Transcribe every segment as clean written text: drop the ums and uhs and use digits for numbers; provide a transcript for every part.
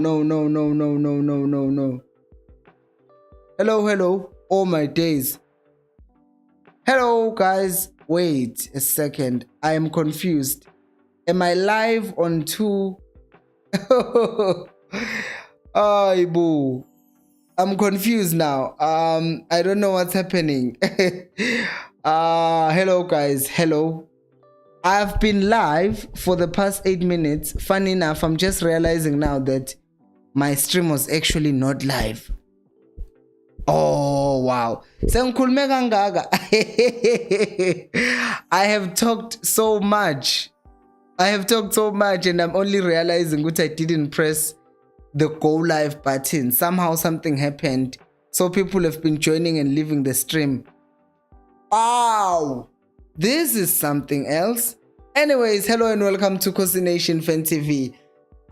No, no, no, no, no, no, no, no. Hello, hello. Oh my days. Hello, guys. Wait a second. I am confused. Am I live on two? Ay, boo. I'm confused now. I don't know what's happening. Hello, guys. Hello. I've been live for the past 8 minutes. Funny enough, I'm just realizing now that my stream was actually not live. Oh, wow. Sengikhulume kangaka. I have talked so much. And I'm only realizing that I didn't press the go live button. Somehow something happened. So people have been joining and leaving the stream. Wow. This is something else. Anyways, hello and welcome to Kosi Nation Fan TV.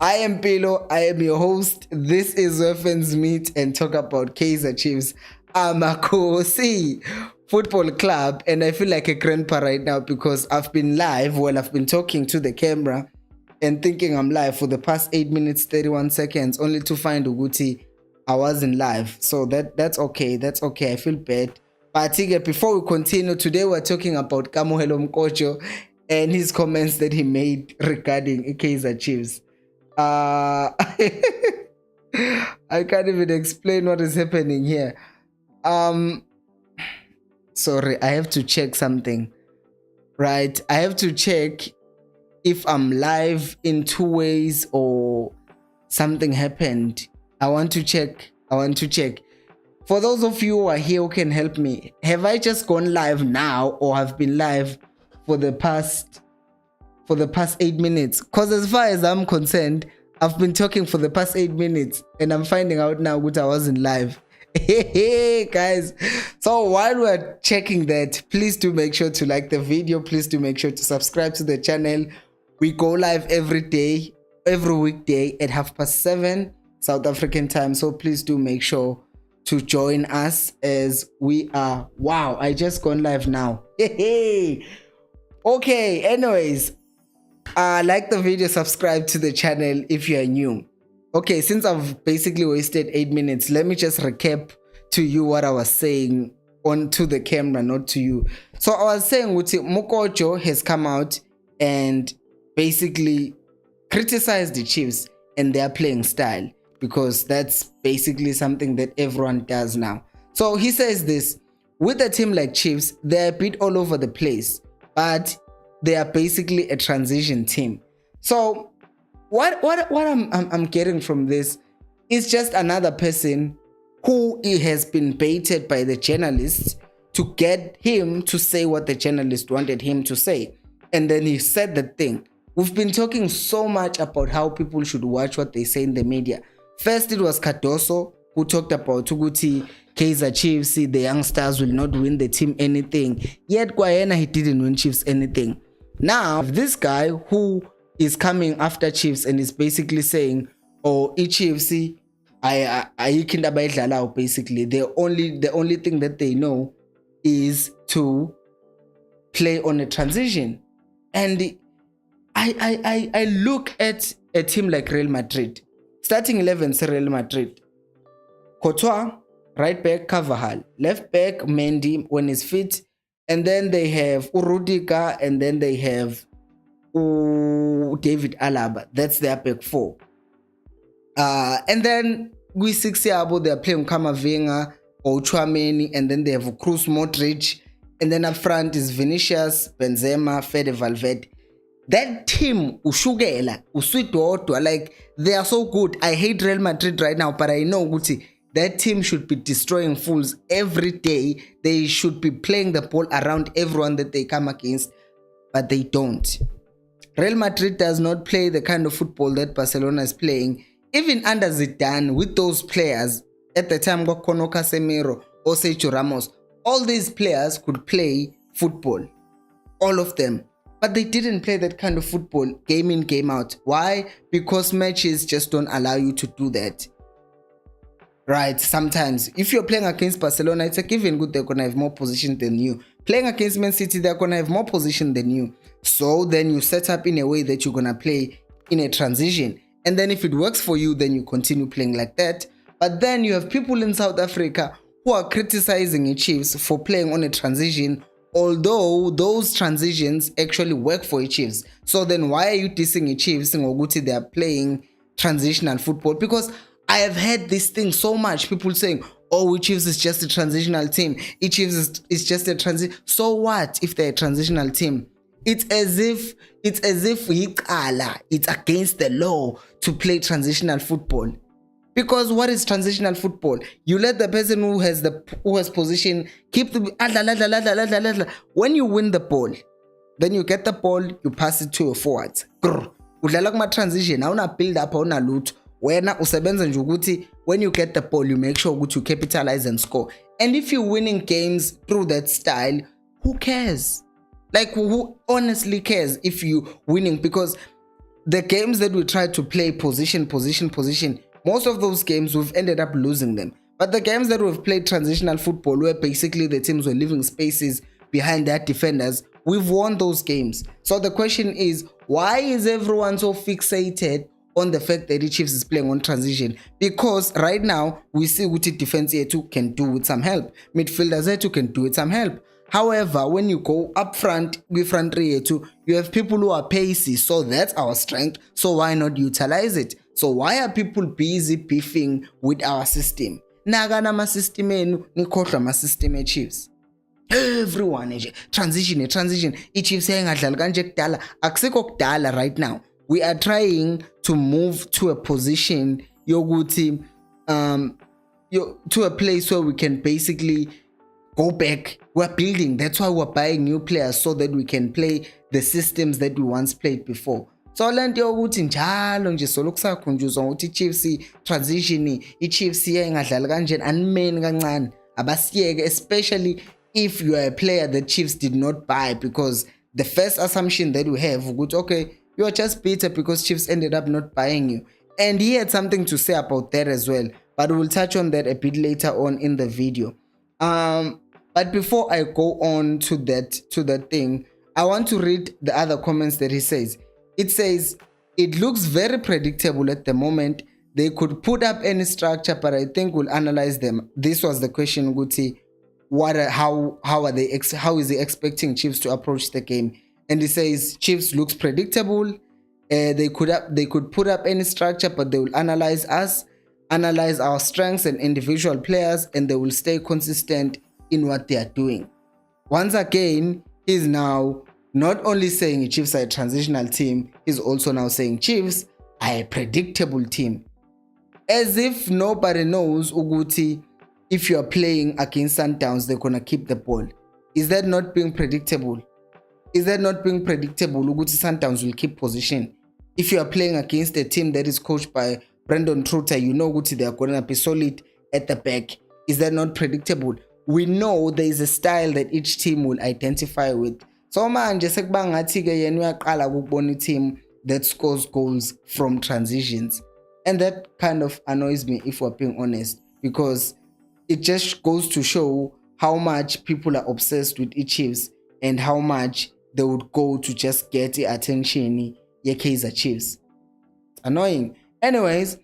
I am Pilo, I am your host. This is where fans meet and talk about Kaizer Chiefs. I'm a Kosi football club and I feel like a grandpa right now because I've been live. Well, I've been talking to the camera and thinking I'm live for the past 8 minutes 31 seconds only to find Uguti I wasn't live. So that's okay. That's okay. I feel bad. But before we continue, today we're talking about Kamohelo Mokotjo and his comments that he made regarding Kaizer Chiefs. I can't even explain what is happening here. Sorry, I have to check something. Right, I have to check if I'm live in two ways or something happened. I want to check. For those of you who are here who can help me, have I just gone live now or have been live for the past 8 minutes? Because as far as I'm concerned, I've been talking for the past 8 minutes and I'm finding out now that I wasn't live. Hey guys, so while we're checking that, please do make sure to like the video. Please do make sure to subscribe to the channel. We go live every day, every weekday at 7:30 South African time. So please do make sure to join us as we are. Wow, I just gone live now. Hey. Okay, anyways, like the video, subscribe to the channel if you are new. Okay, since I've basically wasted 8 minutes, let me just recap to you what I was saying onto the camera, not to you. So I was saying Mokotjo has come out and basically criticized the Chiefs and their playing style, because that's basically something that everyone does now. So he says this: with a team like Chiefs, they're a bit all over the place, but they are basically a transition team. So what I'm getting from this is just another person who has been baited by the journalists to get him to say what the journalist wanted him to say. And then he said the thing. We've been talking so much about how people should watch what they say in the media. First, it was Cardoso who talked about Tuguti, Kaizer Chiefs, the youngsters will not win the team anything. Yet Kwayena, he didn't win Chiefs anything. Now, this guy who is coming after Chiefs and is basically saying, oh, Chiefs, basically the only thing that they know is to play on a transition. And I look at a team like Real Madrid. Starting 11 is Real Madrid. Courtois, right back Carvajal, left back Mendy when he's fit, and then they have Rudiger, and then they have David Alaba. That's their back four. And then we 6 yabo, they're playing Kamavinga or Chouameni, and then they have Kroos, Modric, and then up front is Vinicius, Benzema, Fede Valverde. That team, Ushugela, Uswitodwa, like they are so good. I hate Real Madrid right now, but I know Guti, that team should be destroying fools every day. They should be playing the ball around everyone that they come against, but they don't. Real Madrid does not play the kind of football that Barcelona is playing. Even under Zidane, with those players, at the time, Kono Casemiro or Sergio Ramos, all these players could play football. All of them. But they didn't play that kind of football game in, game out. Why? Because matches just don't allow you to do that. Right? Sometimes, if you're playing against Barcelona, it's a given good they're going to have more position than you. Playing against Man City, they're going to have more position than you. So then you set up in a way that you're going to play in a transition. And then if it works for you, then you continue playing like that. But then you have people in South Africa who are criticizing the Chiefs for playing on a transition, although those transitions actually work for the Chiefs. So then why are you dissing the Chiefs ngokuthi they are playing transitional football? Because I have heard this thing so much, people saying, oh, Chiefs is just a transitional team. Chiefs is just a transition. So what if they're a transitional team? It's as if it's against the law to play transitional football. Because what is transitional football? You let the person who has position keep the when you win the ball, then you get the ball, you pass it to your forwards. Udlala kuma transition, awuna build up, awuna loot. Wena usebenza nje ukuthi when you get the ball, you make sure that you capitalize and score. And if you're winning games through that style, who cares? Like, who honestly cares if you winning? Because the games that we try to play position, most of those games we've ended up losing them. But the games that we've played transitional football, where basically the teams were leaving spaces behind their defenders, we've won those games. So the question is, why is everyone so fixated on the fact that the Chiefs is playing on transition? Because right now we see what the defense yetu can do with some help, midfielders yetu can do with some help. However, when you go up front with front yetu, you have people who are pacey, so that's our strength. So why not utilize it? So why are people busy beefing with our system? Nagana ma system enu nikhohlwa ma system Chiefs. Everyone transition. Chiefs engadlali kanje kudala, akusekho kudala. Right now we are trying to move to a position yokuthi to a place where we can basically go back. We're building. That's why we're buying new players, so that we can play the systems that we once played before. So lento yokuthi njalo nje solo kusakhunjuzwa ukuthi Chiefs transition, Chiefs engadlali kanje animeni kancane, abasiyeke, especially if you are a player that Chiefs did not buy. Because the first assumption that we have, okay, you are just bitter because Chiefs ended up not buying you. And he had something to say about that as well, but we'll touch on that a bit later on in the video. But before I go on to that thing, I want to read the other comments that he says. It says, it looks very predictable at the moment. They could put up any structure, but I think we'll analyze them. This was the question, Guti. How is he expecting Chiefs to approach the game? And he says Chiefs looks predictable. They could put up any structure, but they will analyze our strengths and individual players, and they will stay consistent in what they are doing. Once again, he's now not only saying Chiefs are a transitional team, he's also now saying Chiefs are a predictable team. As if nobody knows Uguti, if you are playing against Sundowns, they're going to keep the ball. Is that not being predictable? Uguti Sundowns will keep position. If you are playing against a team that is coached by Brandon Truter, you know Uguti, they are going to be solid at the back. Is that not predictable? We know there is a style that each team will identify with. So manje sekuba ngathi ke yena uyaqala ukubona team that scores goals from transitions. And that kind of annoys me, if we're being honest, because it just goes to show how much people are obsessed with the Chiefs and how much they would go to just get the attention ye Kaizer Chiefs. Annoying. Anyways,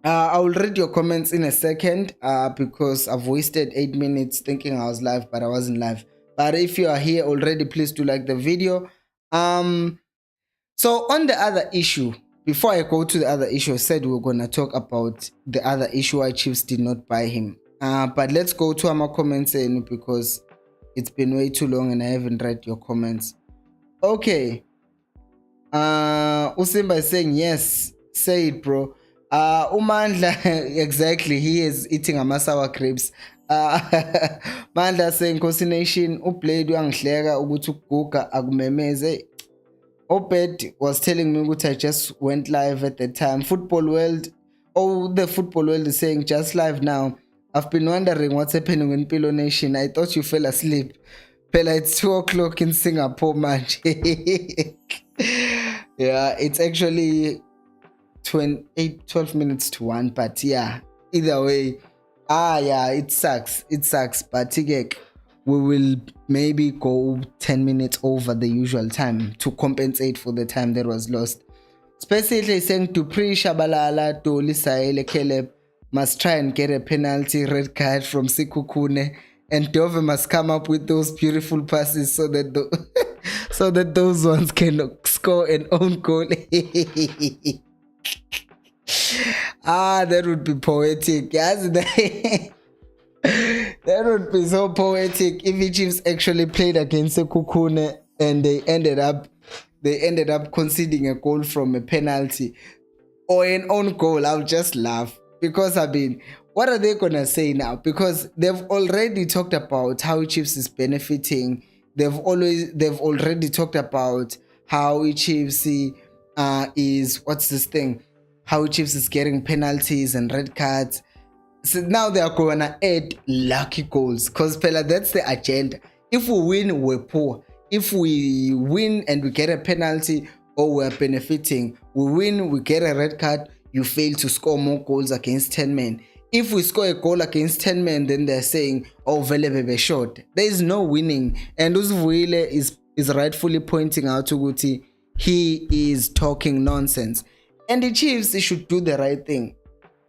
I will read your comments in a second because I've wasted 8 minutes thinking I was live, but I wasn't live. But if you are here already, please do like the video. So on the other issue, before I go to the other issue, I said we were going to talk about the other issue why Chiefs did not buy him. But let's go to our comments because it's been way too long and I haven't read your comments. Okay. Usimba is saying yes. Say it, bro. Umandla, exactly. He is eating amasawa crepes. Mandla saying Nation, uplayed uyangihleka ukuthi ukuguga akumemeze. Obed was telling me that I just went live at the time. Football World, the Football World is saying just live now. I've been wondering what's happening in Pilo Nation. I thought you fell asleep. Pela, it's 2 o'clock in Singapore, man. Yeah, it's actually 12 minutes to 1, but yeah, either way, yeah, it sucks, but we will maybe go 10 minutes over the usual time to compensate for the time that was lost. especially saying Dupree, Shabalala, Doli, Saele, Caleb must try and get a penalty red card from Sekhukhune, and Dove must come up with those beautiful passes so that so that those ones can score an own goal. That would be poetic. Yes, that would be so poetic if the Chiefs actually played against Sekhukhune and they ended up conceding a goal from a penalty or an own goal. I'll just laugh, because I mean, what are they gonna say now? Because they've already talked about how Chiefs is benefiting. They've already talked about how Chiefs is how Chiefs is getting penalties and red cards. So now they are gonna add lucky goals, because that's the agenda. If we win, we're poor. If we win and we get a penalty, or we're benefiting, we win, we get a red card, you fail to score more goals against 10 men. If we score a goal against 10 men, then they're saying, oh, vele bebe short. There is no winning. And Uzvuile is rightfully pointing out to Guti, he is talking nonsense. And the Chiefs, they should do the right thing.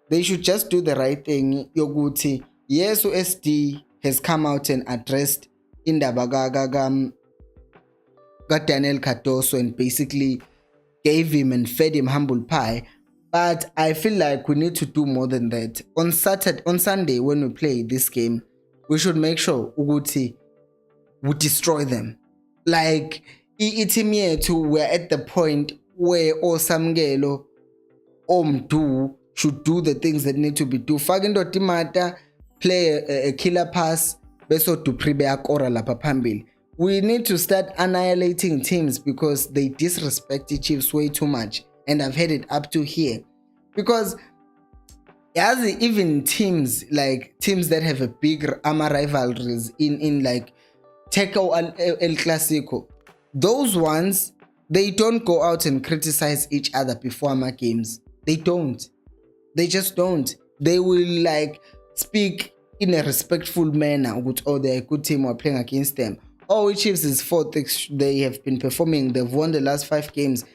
They should just do the right thing. Yoguti, yes, USD has come out and addressed indaba Daniel Cardoso and basically gave him and fed him humble pie. But I feel like we need to do more than that. On Sunday, when we play this game, we should make sure Uguti we destroy them. Like we're at the point where Osamgelo Omdu should do the things that need to be done. Fagindo Timata play a killer pass, beso to prepare Kora lapha phambili. We need to start annihilating teams because they disrespect the Chiefs way too much. And I've had it up to here. Because as even teams that have a big AMA rivalries in like Teco El Clasico, those ones, they don't go out and criticize each other before AMA games. They don't. They just don't. They will like speak in a respectful manner. Oh, they're a good team, we're playing against them. Oh, Chiefs is fourth. They have been performing. They've won the last 5 games.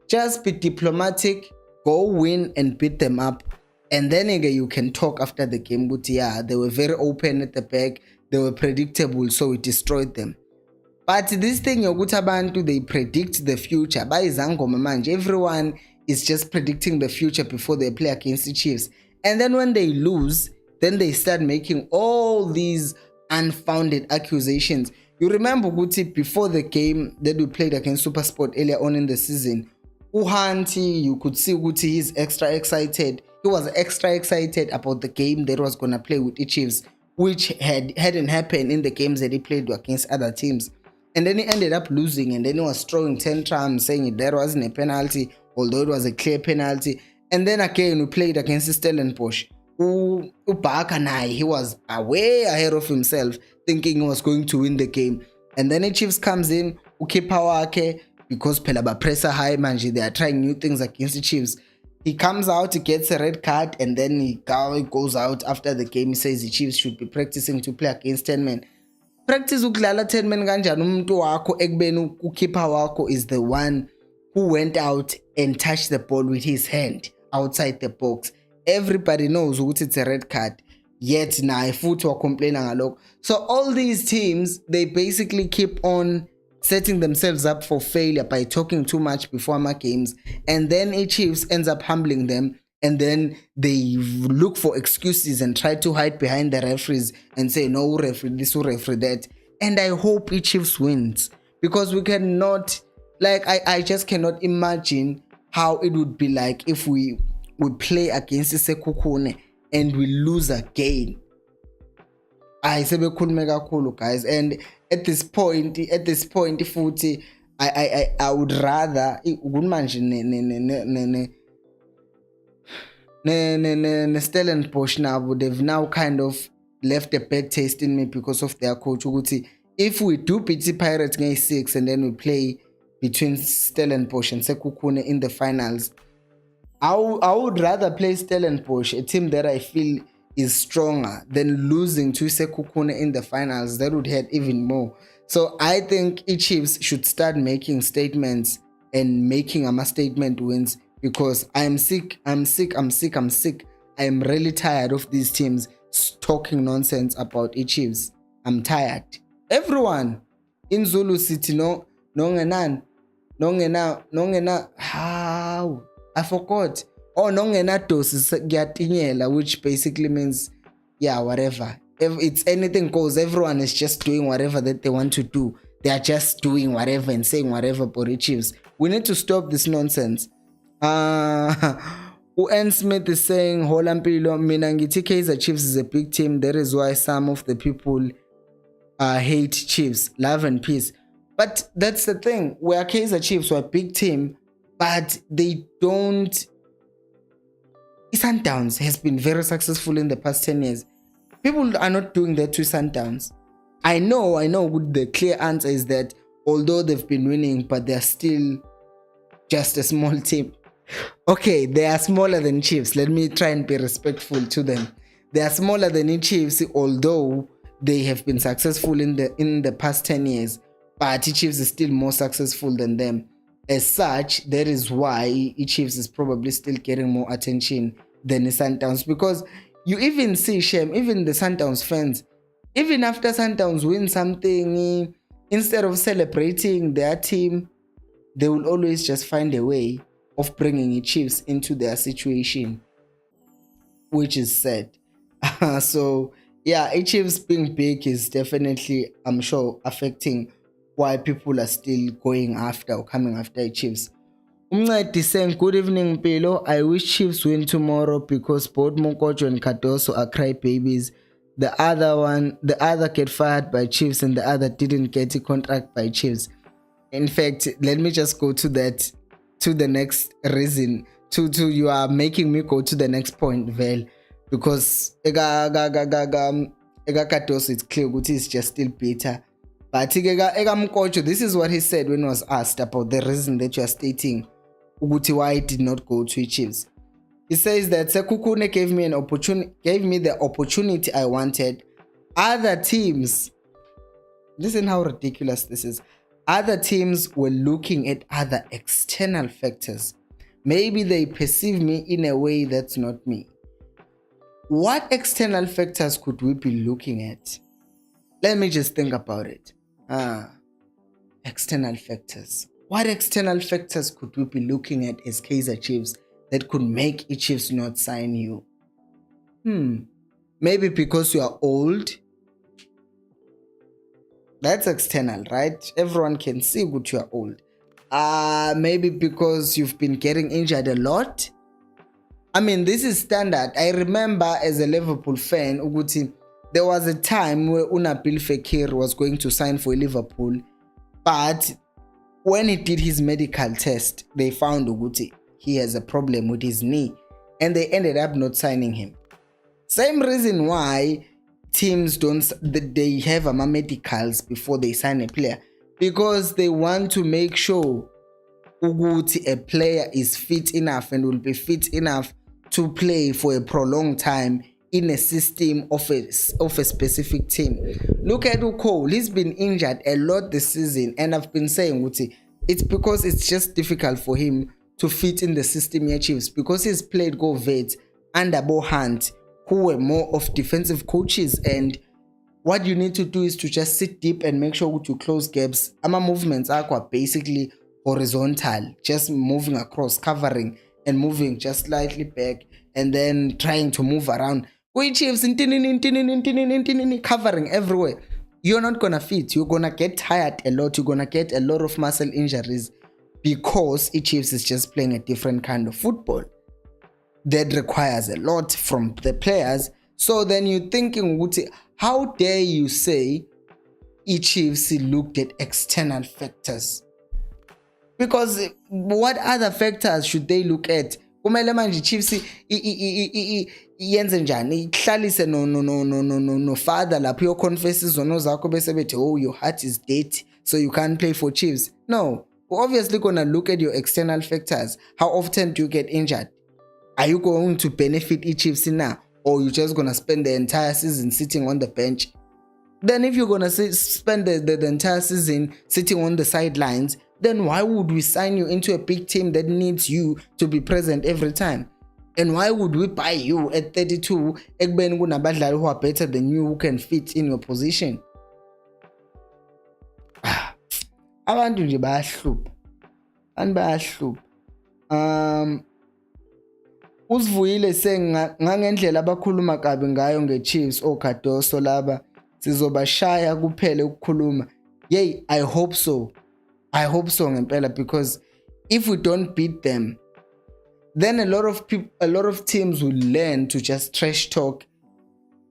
Just be diplomatic. Go win and beat them up. And then again, you can talk after the game. But yeah, they were very open at the back. They were predictable, so it destroyed them. But this thing, Yogutabantu, they predict the future. By Zangoma Manje, everyone is just predicting the future before they play against the Chiefs. And then when they lose, then they start making all these unfounded accusations. You remember Guti, before the game that we played against SuperSport earlier on in the season, Uhanti, you could see Guti, he's extra excited. He was extra excited about the game that was going to play with the Chiefs, which hadn't happened in the games that he played against other teams. And then he ended up losing, and then he was throwing tantrums, saying there wasn't a penalty, although it was a clear penalty. And then again, we played against Stellenbosch. Ubakanai, he was way ahead of himself, thinking he was going to win the game. And then the Chiefs comes in, Ukipawake, because Pelaba pressure high, manji, they are trying new things against the Chiefs. He comes out, he gets a red card, and then he goes out after the game. He says the Chiefs should be practicing to play against 10 men. Practice ukudlala 10 men kanjani umuntu wakho ekubeni ukeeper wakho is the one who went out and touched the ball with his hand outside the box. Everybody knows ukuthi it's a red card. Yet naye futhi wacomplaina ngalokho. So all these teams, they basically keep on setting themselves up for failure by talking too much before my games, and then a Chiefs ends up humbling them, and then they look for excuses and try to hide behind the referees and say no referee this, or referee that. And I hope a Chiefs wins, because we cannot, like, I just cannot imagine how it would be like if we play against Sekhukhune and we lose again. I say we could make a cool, guys. And at this point, futhi, I would rather Stellenbosch now, they've now kind of left a bad taste in me because of their coach. If we do beat the Pirates game 6 and then we play between Stellenbosch and Sekhukhune in the finals, I would rather play Stellenbosch, a team that I feel is stronger, than losing to Sekhukhune in the finals. That would hurt even more. So I think Chiefs should start making statements and making statement wins because I'm sick. I'm really tired of these teams talking nonsense about Chiefs. I'm tired. Everyone in Zulu City, no how I forgot. Oh, nongena dosis, which basically means whatever. If it's anything goes, everyone is just doing whatever that they want to do. They are just doing whatever and saying whatever about the Chiefs. We need to stop this nonsense. U-N Smith is saying, Holampilo, mina ngithi Kaizer Chiefs is a big team. That is why some of the people hate Chiefs. Love and peace. But that's the thing. We are Kaizer Chiefs, we're a big team, but they don't. Sundowns has been very successful in the past 10 years. People are not doing that to Sundowns. I know. The clear answer is that although they've been winning, but they're still just a small team. Okay, they are smaller than Chiefs. Let me try and be respectful to them. They are smaller than Chiefs, although they have been successful in the past 10 years. But Chiefs is still more successful than them. As such, that is why Chiefs is probably still getting more attention than the Sundowns. Because you even see, Shem, even the Sundowns fans, even after Sundowns win something, instead of celebrating their team, they will always just find a way of bringing Chiefs into their situation, which is sad. So, yeah, Chiefs being big is definitely, I'm sure, affecting why people are still going after or coming after Chiefs. Umncedi saying, good evening, Pelo. I wish Chiefs win tomorrow because both Mokotjo and Cardoso are crybabies. The other get fired by Chiefs and the other didn't get a contract by Chiefs. In fact, let me just go to that, to the next reason. You are making me go to the next point, Vel, because Ega Cardoso, it's clear that he's just still bitter. But Ega Mokotjo, this is what he said when he was asked about the reason that you are stating why he did not go to Chiefs. He says that Sekukune gave me the opportunity I wanted. Other teams, listen how ridiculous this is. Other teams were looking at other external factors. Maybe they perceive me in a way that's not me. What external factors could we be looking at? Let me just think about it. External factors. What external factors could we be looking at as Kaizer Chiefs that could make Chiefs not sign you? Maybe because you are old. That's external, right? Everyone can see that you are old. Maybe because you've been getting injured a lot. I mean, this is standard. I remember as a Liverpool fan, Uguti, there was a time where Unabil Fekir was going to sign for Liverpool, but when he did his medical test, they found Uguti he has a problem with his knee, and they ended up not signing him. Same reason why teams they have medicals before they sign a player, because they want to make sure Uguti a player is fit enough and will be fit enough to play for a prolonged time in a system of a specific team. Look at Cole. He's been injured a lot this season, and I've been saying, Uguti, it's because it's just difficult for him to fit in the system here, Chiefs, because he's played Go Vets under Bo Hunt, who were more of defensive coaches, and what you need to do is to just sit deep and make sure to close gaps. Our movements are basically horizontal, just moving across, covering and moving just slightly back, and then trying to move around. Chiefs covering everywhere. You're not gonna fit. You're gonna get tired a lot. You're gonna get a lot of muscle injuries because Chiefs is just playing a different kind of football that requires a lot from the players. So then you're thinking, how dare you say Chiefs looked at external factors? Because what other factors should they look at? Kumele manje Chiefs yenze njani ihlalise no father lapho yo confess izono zakho bese bethi oh your heart is dead so you can't play for Chiefs. No, we're obviously going to look at your external factors. How often do you get injured? Are you going to benefit Chiefs now, or you just going to spend the entire season sitting on the bench? Then if you're going to spend the entire season sitting on the sidelines, then why would we sign you into a big team that needs you to be present every time? And why would we buy you at 32 ekubeni kunabadlali who are better than you who can fit in your position? Abantu nje bayahlupha. Abantu bayahlupha. Usivuyile ngangendlela abakhuluma kabi ngayo ngeChiefs oKadoso laba sizobashaya kuphele ukukhuluma. Yay, I hope so. I hope so ngempela, because if we don't beat them, then a lot of teams will learn to just trash talk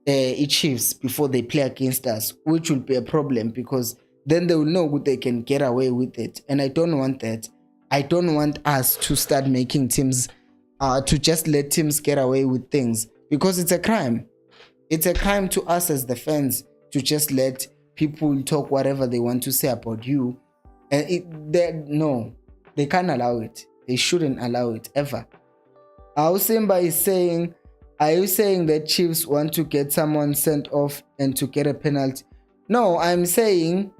Chiefs before they play against us, which will be a problem, because then they will know what they can get away with it. And I don't want that. I don't want us to start making teams, to just let teams get away with things, because it's a crime. It's a crime to us as the fans to just let people talk whatever they want to say about you. And no, they can't allow it. They shouldn't allow it ever. Ausimba is saying, are you saying that Chiefs want to get someone sent off and to get a penalty? No, I'm saying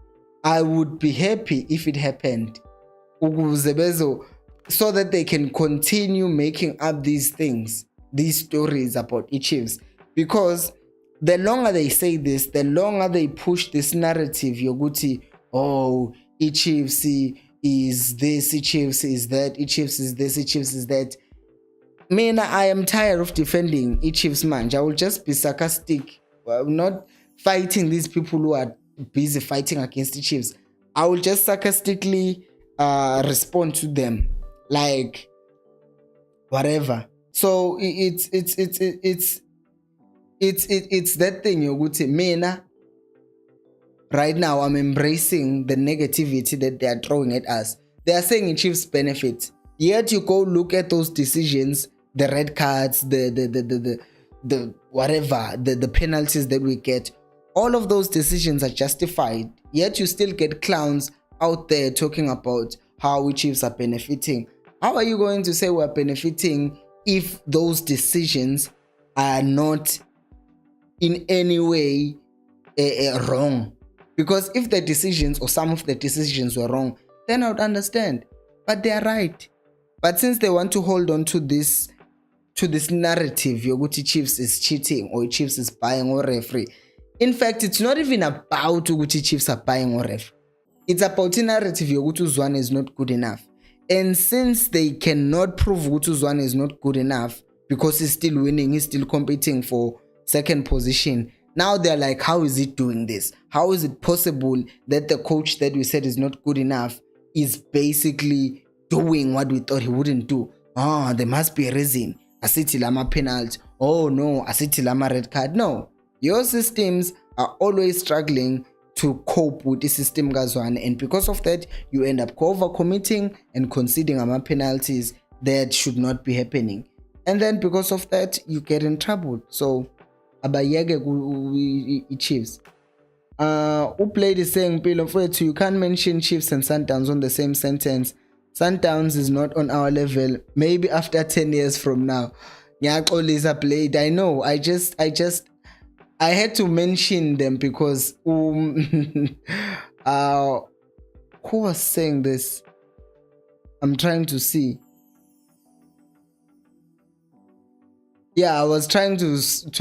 I would be happy if it happened, so that they can continue making up these things, these stories about Chiefs. Because the longer they say this, the longer they push this narrative, Yoguti, oh, Chiefs is this, Chiefs is that, Chiefs is this, Chiefs is that. I am tired of defending Chiefs, man. I will just be sarcastic, not fighting these people who are busy fighting against the Chiefs. I will just sarcastically respond to them, like whatever. So it's that thing, Yoguti. Right now I'm embracing the negativity that they are throwing at us. They are saying Chiefs benefit. Yet you go look at those decisions, the red cards, the whatever, the penalties that we get. All of those decisions are justified. Yet you still get clowns out there talking about how we Chiefs are benefiting. How are you going to say we're benefiting if those decisions are not in any way wrong? Because if the decisions or some of the decisions were wrong, then I would understand. But they are right. But since they want to hold on to this narrative, Yoguti Chiefs is cheating or Chiefs is buying or referee. In fact, it's not even about Yoguti Chiefs are buying or referee. It's about the narrative Yoguti Zwane is not good enough. And since they cannot prove Yoguti Zwane is not good enough because he's still winning, he's still competing for second position, now they're like, how is it doing this? How is it possible that the coach that we said is not good enough is basically doing what we thought he wouldn't do? There must be a reason. Asithi lama penalty. Oh no, asithi lama red card. No, your systems are always struggling to cope with the system Gazwan, and because of that, you end up over-committing and conceding ama penalties that should not be happening. And then because of that, you get in trouble. So, abayege Chiefs. Played is saying, you can't mention Chiefs and Sundowns on the same sentence. Sundowns is not on our level. Maybe after 10 years from now. Nyako Lisa played. I know. I had to mention them because who was saying this? I'm trying to see. Yeah, I was trying to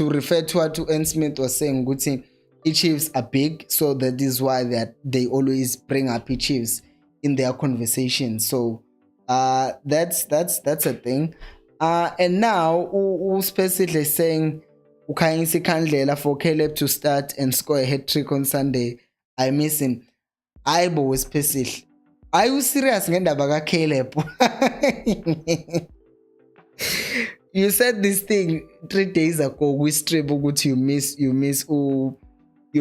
refer to what N. Smith was saying. Good thing. Chiefs are big, so that is why they always bring up Chiefs in their conversation. So that's a thing. And now specifically saying Ukayinsi Kandlela for Caleb to start and score a hat-trick on Sunday. I miss him. Aibo specific. Are you serious ngendaba Caleb? You said this thing 3 days ago with Strip you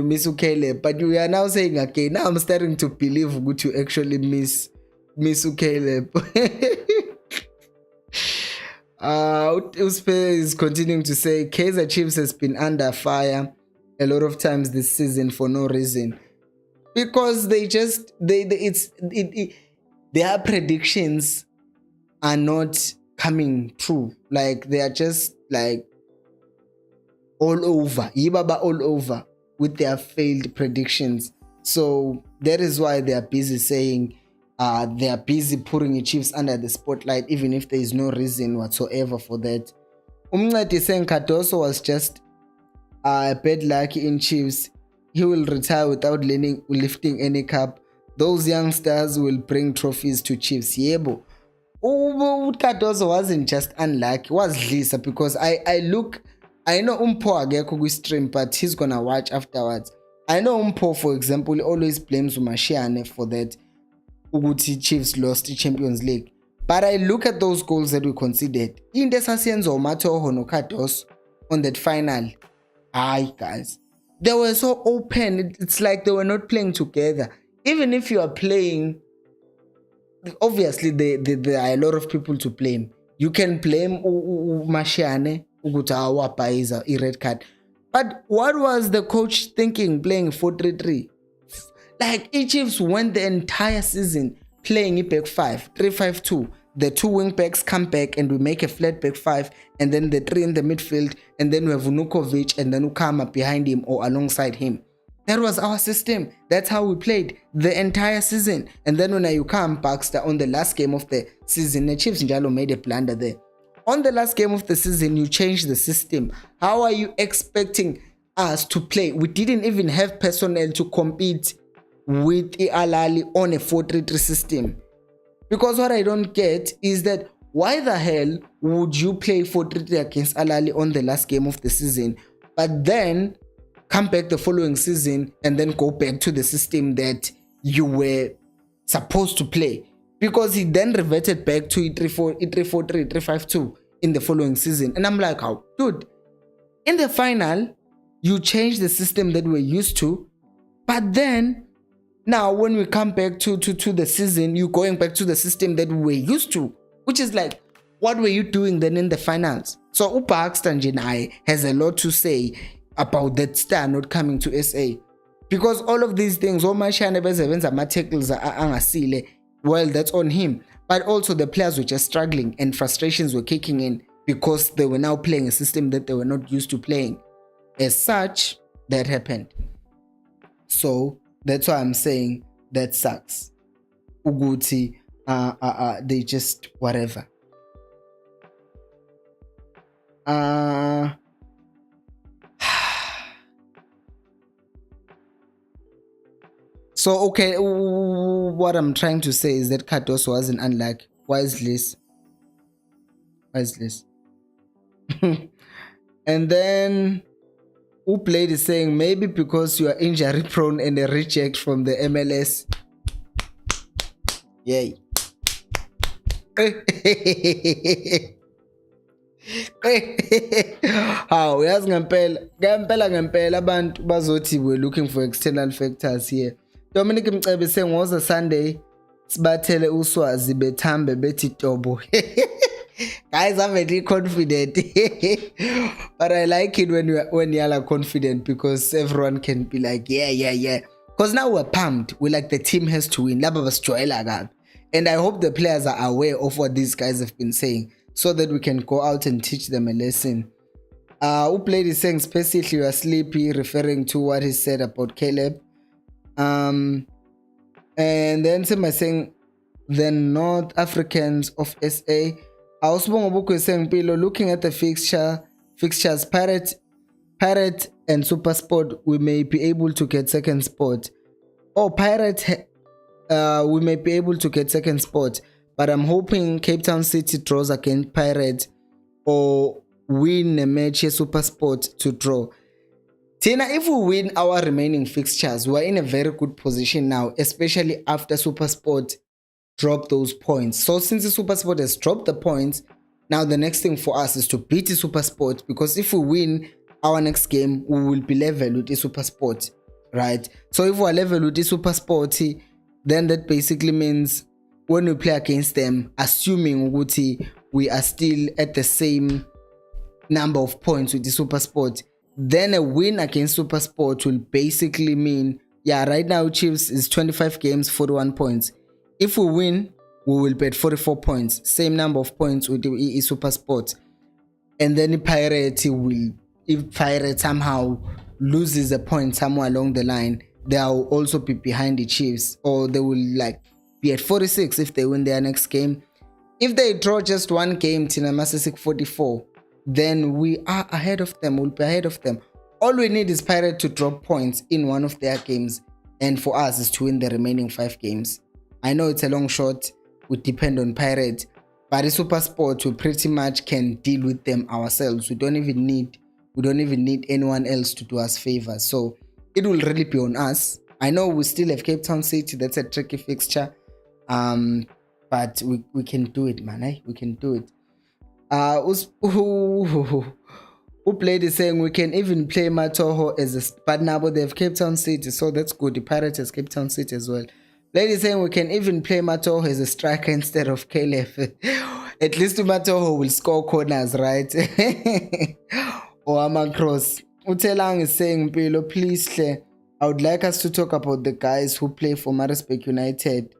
miss Caleb, but you are now saying again. Now I'm starting to believe you actually miss Caleb. Uspe is continuing to say Kaizer Chiefs has been under fire a lot of times this season for no reason, because their predictions are not coming true. Like they are just like all over, Yibaba all over with their failed predictions. So that is why they are busy saying They are busy putting the Chiefs under the spotlight, even if there is no reason whatsoever for that. Umncedi saying Cardoso was just bad luck in Chiefs. He will retire without lifting any cup. Those young stars will bring trophies to Chiefs. Yebo. Cardoso wasn't just unlucky, was Lisa, because I know Umpo agekho kwi-stream, but he's gonna watch afterwards. I know Umpo, for example, he always blames Umashiane for that ukuthi Chiefs lost the Champions League. But I look at those goals that we conceded. Into esasiyenza uMatoho no Cardoso on that final. Aye, guys. They were so open. It's like they were not playing together. Even if you are playing, obviously there are a lot of people to blame. You can blame Mashiane ukuthi awapha a red card. But what was the coach thinking playing 4-3-3? Like, Chiefs went the entire season playing a back 5, 3-5-2. The 2 wing backs come back and we make a flat back 5, and then the 3 in the midfield, and then we have Vunukovic and then Ukama behind him or alongside him. That was our system. That's how we played the entire season. And then when you come, Baxter, on the last game of the season, the Chiefs Njalo made a blunder there. On the last game of the season, you changed the system. How are you expecting us to play? We didn't even have personnel to compete with Al-Ahly on a 4-3-3 system. Because what I don't get is that why the hell would you play 4-3-3 against Al-Ahly on the last game of the season, but then come back the following season and then go back to the system that you were supposed to play? Because he then reverted back to 3-4-3, 3-5-2 in the following season. And I'm like, how? Dude, in the final, you changed the system that we're used to, but then now when we come back to the season, you're going back to the system that we were used to, which is like, what were you doing then in the finals? So Baxter Njinai has a lot to say about that star not coming to SA. Because all of these things, tackles angasile, well, that's on him. But also the players were just struggling and frustrations were kicking in because they were now playing a system that they were not used to playing. As such, that happened. So that's why I'm saying that sucks. Uguti, they just whatever. So, okay, what I'm trying to say is that Cardoso wasn't unlucky. Why is this? And then Uplade is saying, maybe because you are injury prone and a reject from the MLS. Yay. How? Yes, ngempela abantu bazothi we're looking for external factors here. Dominic Mcebe saying, was a Sunday sibathele uswazi bethambe bethi tobo. Guys, I'm very confident. But I like it when y'all are confident, because everyone can be like, yeah. Because now we're pumped. We're like, the team has to win. And I hope the players are aware of what these guys have been saying, so that we can go out and teach them a lesson. Uplade is saying, specifically, you are sleepy, referring to what he said about Caleb. And then Sima saying, the North Africans of SA. Ausbongo is saying, Pilo, looking at the fixtures, Pirate and Supersport, we may be able to get second spot. Oh, Pirate, we may be able to get second spot, but I'm hoping Cape Town City draws against Pirate or win a match here, Supersport to draw. Tina, if we win our remaining fixtures, we're in a very good position now, especially after Supersport drop those points. So since the Supersport has dropped the points, now the next thing for us is to beat the Supersport, because if we win our next game, we will be level with the Supersport, right? So if we're level with the Supersport, then that basically means when we play against them, assuming we are still at the same number of points with the Supersport, then a win against Supersport will basically mean, right now Chiefs is 25 games, 41 points. If we win, we will be at 44 points, same number of points with the Supersport. And then if Pirate somehow loses a point somewhere along the line, they'll also be behind the Chiefs, or they will like be at 46 if they win their next game. If they draw just one game, Tina Masisik 44, then we are ahead of them. We'll be ahead of them. All we need is Pirate to drop points in one of their games, and for us is to win the remaining 5 games. I know it's a long shot. We depend on Pirate, but in Super Sport, we pretty much can deal with them ourselves. We don't even need anyone else to do us favors. So it will really be on us. I know we still have Cape Town City. That's a tricky fixture. But we can do it, man. We can do it. Who played is saying we can even play Matoho as a, but now they have Cape Town City, so that's good. The Pirates has Cape Town City as well. Lady saying we can even play Matoho as a striker instead of Caleb. At least Matoho will score corners, right? Or Amacross. Utelang is saying, Pilo, please, Claire, I would like us to talk about the guys who play for Maritzburg United.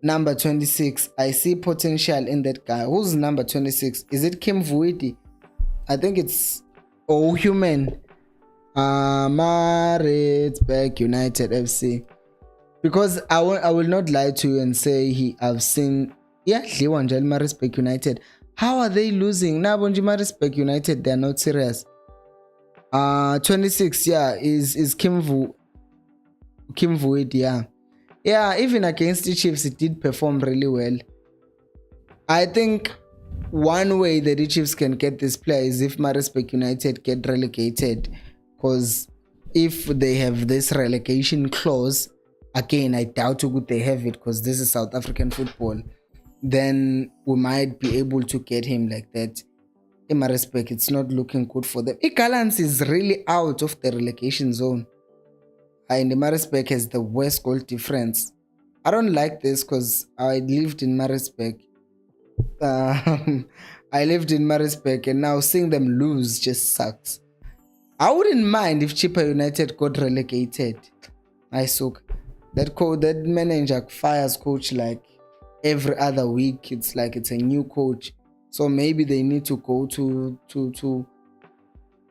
Number 26. I see potential in that guy. Who's number 26? Is it Kim Vuidi? I think it's Human. Maritzburg United FC. Because I will not lie to you and say I've seen Maritzburg United. How are they losing? Nabonji Maritzburg United, they're not serious. 26, yeah, is Kim Vuid, yeah. Yeah, even against the Chiefs, it did perform really well. I think one way that the Chiefs can get this player is if Maritzburg United get relegated. Because if they have this relegation clause, again, I doubt they have it because this is South African football, then we might be able to get him like that. In Maritzburg, it's not looking good for them. Igalans is really out of the relegation zone. And Maritzburg has the worst goal difference. I don't like this because I lived in Maritzburg. I lived in Maritzburg, and now seeing them lose just sucks. I wouldn't mind if Chippa United got relegated. I suck. That manager fires coach like every other week. It's like it's a new coach. So maybe they need to go to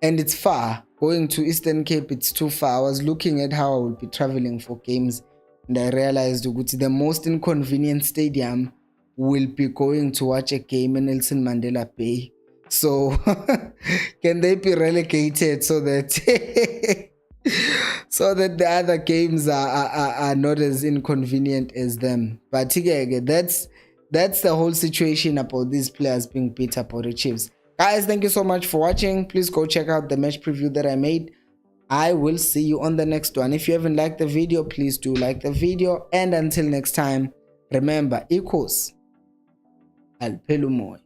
and it's far. Going to Eastern Cape, it's too far. I was looking at how I would be traveling for games, and I realized the most inconvenient stadium will be going to watch a game in Nelson Mandela Bay. So can they be relegated so that so that the other games are not as inconvenient as them? But again, that's the whole situation about these players being beat up by the Chiefs. Guys, thank you so much for watching. Please go check out the match preview that I made. I will see you on the next one. If you haven't liked the video, please do like the video. And until next time, remember, equals Alpelumoy.